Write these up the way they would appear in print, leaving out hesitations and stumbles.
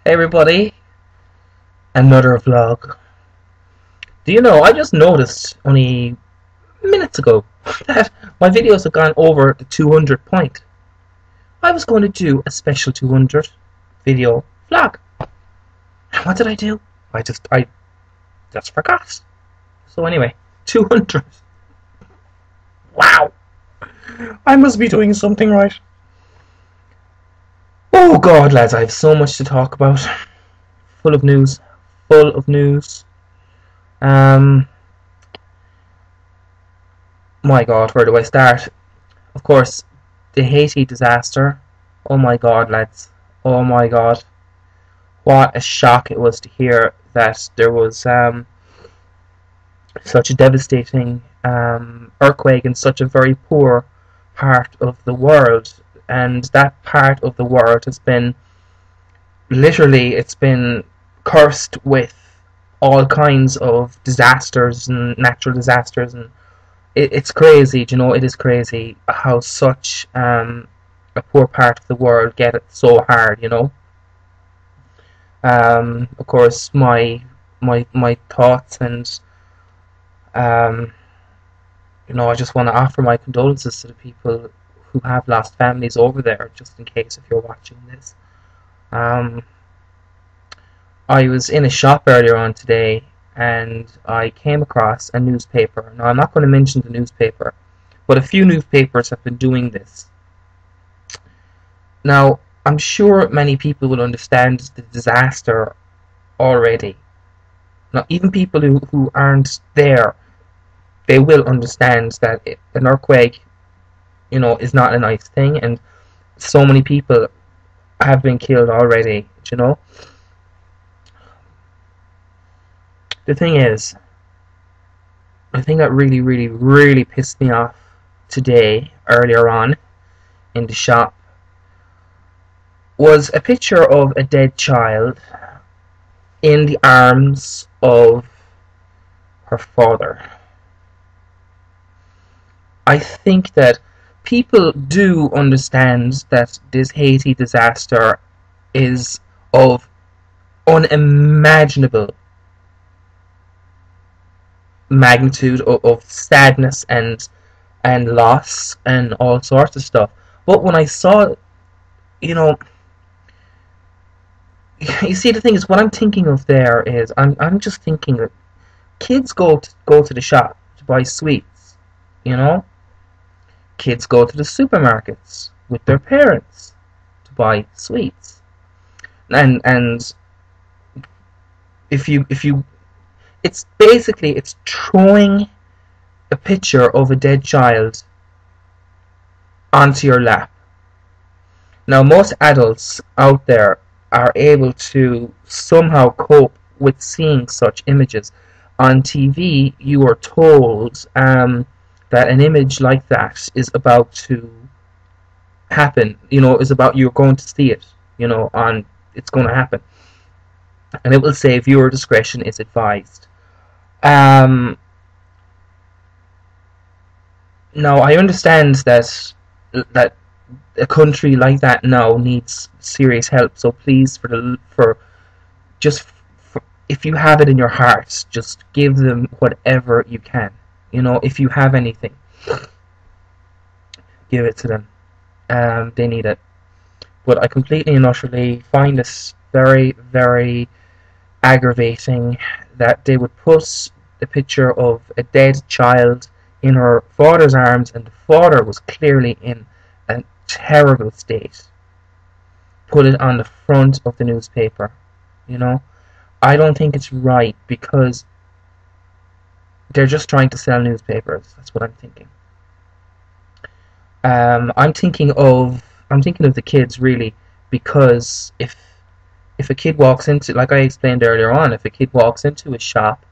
Hey everybody, another vlog. Do you know, I just noticed only minutes ago that my videos have gone over the 200 point. I was going to do a special 200 video vlog. And what did I do? I just forgot. So anyway, 200. Wow. I must be doing something right. Oh God, lads, I have so much to talk about. Full of news. Full of news. My God, where do I start? Of course, the Haiti disaster. Oh my God, lads. Oh my God. What a shock it was to hear that there was such a devastating earthquake in such a very poor part of the world. And that part of the world has been, literally, it's been cursed with all kinds of disasters and natural disasters, and it's crazy, you know. It is crazy how such a poor part of the world get it so hard, you know. Of course, my thoughts and um, you know, I just want to offer my condolences to the people who have lost families over there, just in case if you're watching this. Um, I was in a shop earlier on today and I came across a newspaper. Now, I'm not going to mention the newspaper, but a few newspapers have been doing this. Now, I'm sure many people will understand the disaster already. Now, even people who aren't there, they will understand that an earthquake, you know, is not a nice thing, and so many people have been killed already, you know. The thing is, the thing that really, really, really pissed me off today, earlier on, in the shop, was a picture of a dead child in the arms of her father. I think that people do understand that this Haiti disaster is of unimaginable magnitude of sadness and loss and all sorts of stuff. But when I saw, you know, you see, the thing is, what I'm thinking of there is, I'm just thinking that kids go to the shop to buy sweets, you know. Kids go to the supermarkets with their parents to buy sweets, and if you it's basically, it's throwing a picture of a dead child onto your lap. Now, most adults out there are able to somehow cope with seeing such images. On TV, you are told that an image like that is about to happen. You know, is about, you're going to see it. You know, it's going to happen, and it will say viewer discretion is advised. Now, I understand that a country like that now needs serious help. So please, if you have it in your heart, just give them whatever you can. You know, if you have anything, give it to them. They need it. But I completely and utterly find this very, very aggravating that they would put the picture of a dead child in her father's arms, and the father was clearly in a terrible state. Put it on the front of the newspaper. You know, I don't think it's right, because they're just trying to sell newspapers. That's what I'm thinking. I'm thinking of the kids, really, because if a kid walks into, like I explained earlier on, if a kid walks into a shop,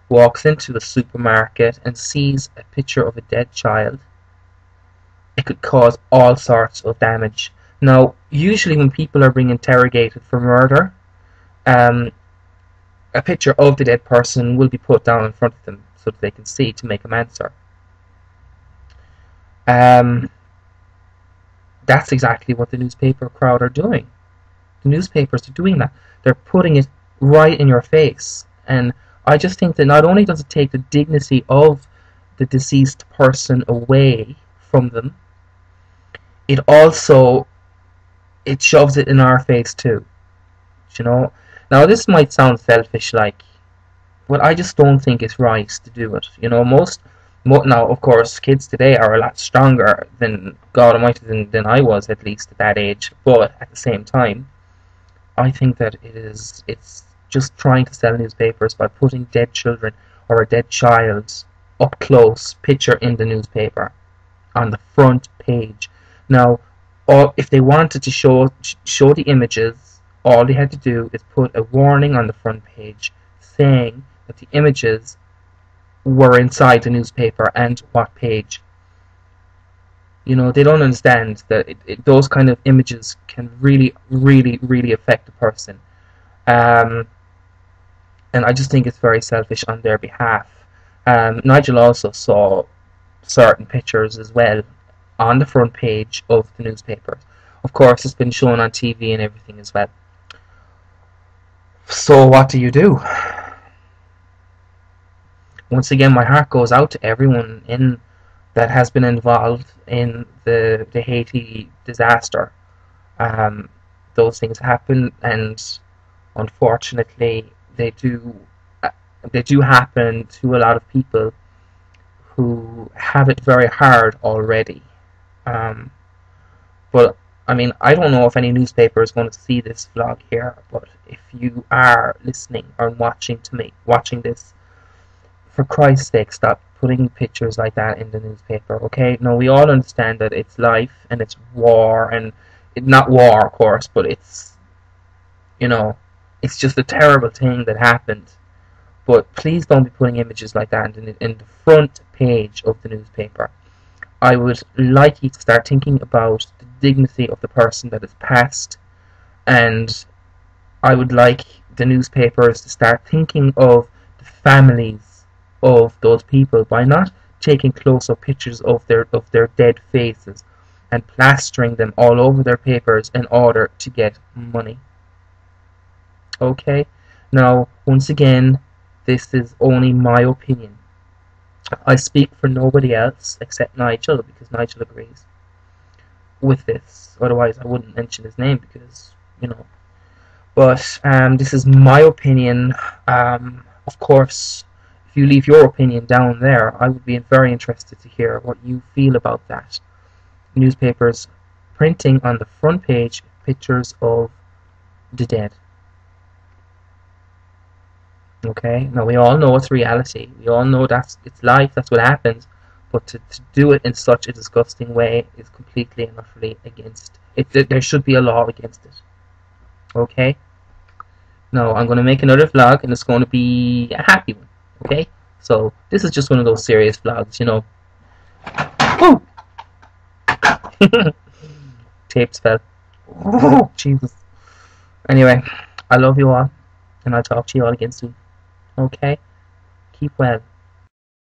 walks into a supermarket and sees a picture of a dead child, it could cause all sorts of damage. Now, usually when people are being interrogated for murder, a picture of the dead person will be put down in front of them so that they can see, to make them answer. That's exactly what the newspaper crowd are doing. The newspapers are doing that. They're putting it right in your face. And I just think that not only does it take the dignity of the deceased person away from them, it also it shoves it in our face too. You know? Now this might sound selfish like, but I just don't think it's right to do it. You know, now of course kids today are a lot stronger than God Almighty than I was, at least at that age. But at the same time, I think that it's just trying to sell newspapers by putting dead children or a dead child up close picture in the newspaper on the front page. Now, if they wanted to show the images, all they had to do is put a warning on the front page saying that the images were inside the newspaper and what page. You know, they don't understand that those kind of images can really, really, really affect a person. And I just think it's very selfish on their behalf. Nigel also saw certain pictures as well on the front page of the newspapers. Of course, it's been shown on TV and everything as well. So what do you do? Once again, my heart goes out to everyone that has been involved in the Haiti disaster. Those things happen, and unfortunately, they do happen to a lot of people who have it very hard already. But I mean, I don't know if any newspaper is going to see this vlog here, but if you are listening or watching this, for Christ's sake, stop putting pictures like that in the newspaper, okay? No, we all understand that it's life and it's war, and not war, of course, but it's, you know, it's just a terrible thing that happened. But please don't be putting images like that in the front page of the newspaper. I would like you to start thinking about the dignity of the person that has passed, and I would like the newspapers to start thinking of the families of those people by not taking close-up pictures of their dead faces and plastering them all over their papers in order to get money. Okay? Now, once again, this is only my opinion. I speak for nobody else except Nigel, because Nigel agrees with this. Otherwise, I wouldn't mention his name, because, you know. But this is my opinion. Of course, if you leave your opinion down there, I would be very interested to hear what you feel about that. Newspapers printing on the front page pictures of the dead. Okay, now we all know it's reality. We all know it's life, that's what happens. But to do it in such a disgusting way is completely and utterly against it. There should be a law against it. Okay? Now, I'm going to make another vlog, and it's going to be a happy one. Okay? So, this is just one of those serious vlogs, you know. Woo! Tapes fell. Oh, Jesus. Anyway, I love you all, and I'll talk to you all again soon. Okay? Keep well.